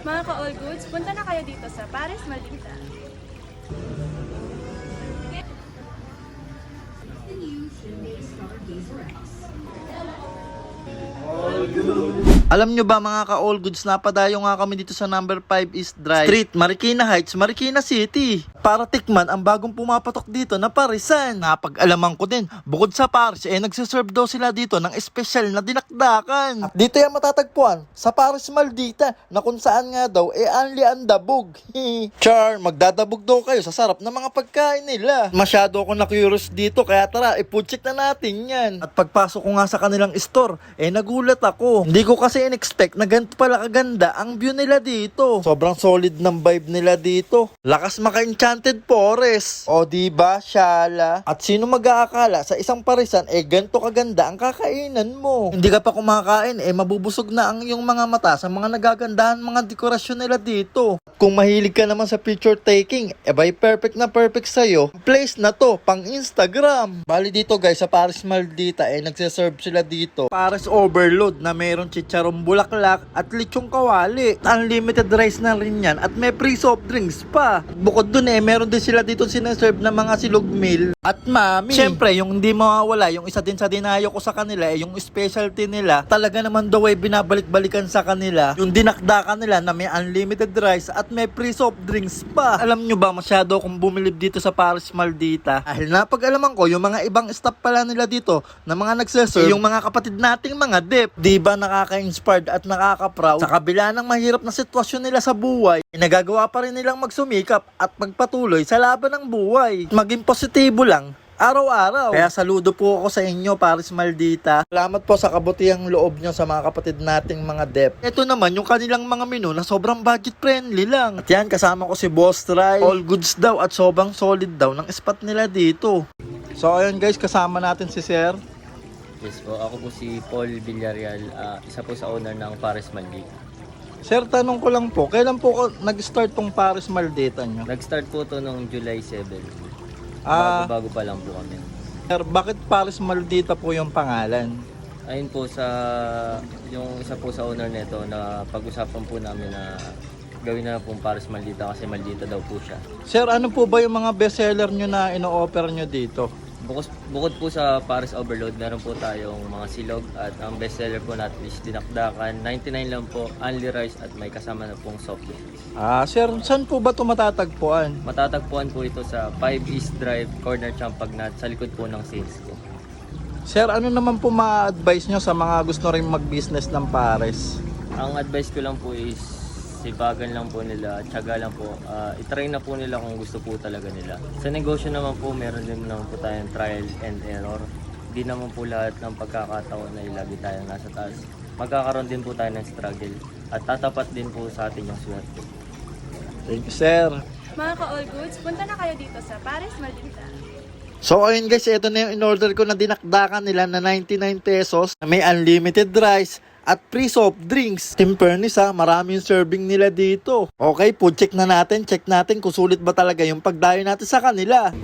Mga ka-all goods, punta na kayo dito sa Paris, Maldita. Alam nyo ba mga ka-all goods, napadayo nga kami dito sa number 5 East Drive Street, Marikina Heights, Marikina City, para tikman ang bagong pumapatok dito na parisan. Napag-alaman ko din, bukod sa Paris, nagsiserve daw sila dito ng espesyal na dinakdakan. At dito yan matatagpuan, sa Paris Maldita, na kung saan nga daw, anli ang dabog. Char, magdadabog daw kayo sa sarap ng mga pagkain nila. Masyado ako na-curious dito, kaya tara, ipo-check na natin yan. At pagpasok ko nga sa kanilang store, nagulat ako. Hindi ko kasi in-expect na ganito pala kaganda ang view nila dito. Sobrang solid ng vibe nila dito. Lakas maka-enchanted forest. O diba, Shala? At sino mag-aakala sa isang parisan, ganito kaganda ang kakainan mo? Hindi ka pa kumakain, mabubusog na ang iyong mga mata sa mga nagagandahan mga dekorasyon nila dito. Kung mahilig ka naman sa picture taking, by perfect na perfect sa'yo, place na to, pang Instagram. Bali dito guys, sa Paris Maldita, nagsiserve sila dito Paris Overload na mayroong chicharong bulaklak at lechong kawali. Unlimited rice na rin yan at may free soft drinks pa. Bukod dun meron din sila dito sinaserve na mga silog meal at mami. Siyempre, yung hindi mawawala, yung isa din sa dinayo ko sa kanila, yung specialty nila, talaga naman daw binabalik-balikan sa kanila. Yung dinakdakan nila na may unlimited rice at may free soft drinks pa. Alam nyo ba, masyado akong bumilib dito sa Paris Maldita. Dahil napag-alaman ko, yung mga ibang staff pala nila dito na mga nagsiserve, yung mga kapatid nating mga dep. Diba nakaka-inspired at nakaka-proud? Sa kabila ng mahirap na sitwasyon nila sa buhay, nagagawa pa rin nilang magsumikap at magpatuloy sa laban ng buhay. Maging positibo lang araw-araw. Kaya saludo po ako sa inyo, Paris Maldita. Salamat po sa kabutihang loob nyo sa mga kapatid nating mga dep. Ito naman yung kanilang mga menu na sobrang budget friendly lang. At yan, kasama ko si Boss Try. All goods daw at sobrang solid daw ng spot nila dito. So ayun guys, kasama natin si Sir. Yes po, ako po si Paul Villarreal, isa po sa owner ng Paris Maldita. Sir, tanong ko lang po, kailan po nag-start tong Paris Maldita nyo? Nag-start po to noong July 7. Bago pa lang po kami. Sir, bakit Paris Maldita po yung pangalan? Ayun po yung isa po sa owner nito na pag-usapan po namin na gawin na pong Paris Maldita kasi Maldita daw po siya. Sir, ano po ba yung mga bestseller nyo na ino-offer nyo dito? Bukod po sa Paris Overload, meron po tayong mga silog at ang bestseller po natin is dinakdakan. 99 lang po, only rice at may kasama na pong soft drinks. Sir, saan po ba ito matatagpuan? Matatagpuan po ito sa 5 East Drive, corner Champagnat, sa likod po ng Sinsco. Sir, ano naman po ma-advise nyo sa mga gusto rin mag-business ng Paris? Ang advice ko lang po is sibagan lang po nila, tiyaga lang po. I-try na po nila kung gusto po talaga nila. Sa negosyo naman po, meron din naman po tayong trial and error. Hindi naman po lahat ng pagkakataon na ilagi tayo nasa taas. Magkakaroon din po tayo ng struggle at tatapat din po sa atin yung swerte. Thank you, sir. Mga ka-all goods, punta na kayo dito sa Paris, Maldita. So ayun guys, ito na yung in-order ko na dinakdakan nila na 99 pesos. May unlimited rice at free soft drinks. Team Pernis maraming serving nila dito. Okay, food check na natin. Check natin kung sulit ba talaga yung pagdayo natin sa kanila.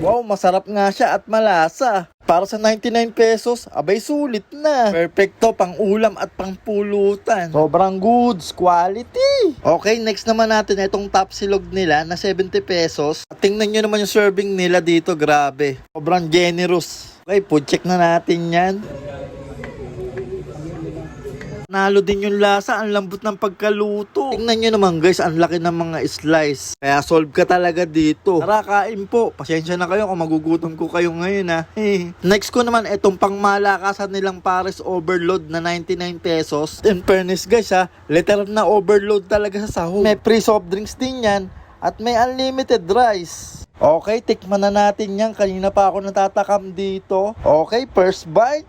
Wow, masarap nga siya at malasa. Para sa 99 pesos, abay sulit na. Perfecto pang ulam at pang pulutan. Sobrang goods, quality. Okay, next naman natin itong top silog nila na 70 pesos. Tingnan nyo naman yung serving nila dito, grabe. Sobrang generous. Okay, food check na natin yan. Nalo din yung lasa, ang lambot ng pagkaluto. Tingnan nyo naman guys, ang laki ng mga slice. Kaya solve ka talaga dito. Tara, kain po. Pasensya na kayo kung magugutom ko kayo ngayon Next ko naman, itong pangmalakasan nilang Paris Overload na 99 pesos. In fairness guys literal na overload talaga sa sahog. May free soft drinks din yan at may unlimited rice. Okay, tikman na natin yan. Kanina pa ako natatakam dito. Okay, first bite.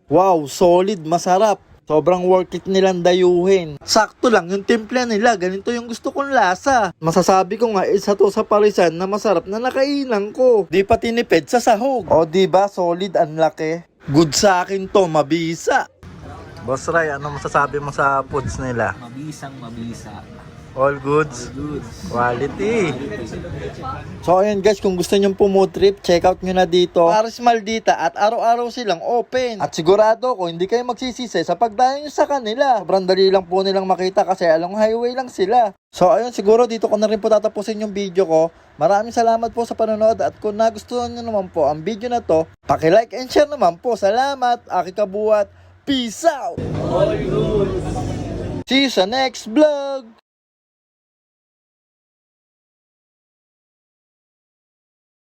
Wow, solid, masarap. Sobrang worth it nilang dayuhin. Sakto lang yung timpla nila, ganito yung gusto kong lasa. Masasabi ko nga, isa to sa parisan na masarap na nakainan ko. Di pa tinipid sa sahog. O diba, solid, ang laki. Good sa akin to, mabisa. Boss Ray, ano masasabi mo sa foods nila? Mabisang mabisa. All goods. Quality. So ayun guys, kung gusto nyo po trip, check out nyo na dito Paris Maldita at araw-araw silang open. At sigurado ko, hindi kayo magsisisi sa pagdayo nyo sa kanila. Sobrang dali lang po nilang makita kasi along highway lang sila. So ayun, siguro dito ko na rin po tatapusin yung video ko. Maraming salamat po sa panonood at kung nagustuhan nyo naman po ang video na to, paki-like and share naman po. Salamat, Aki Kabuat. Peace out! See you sa next vlog!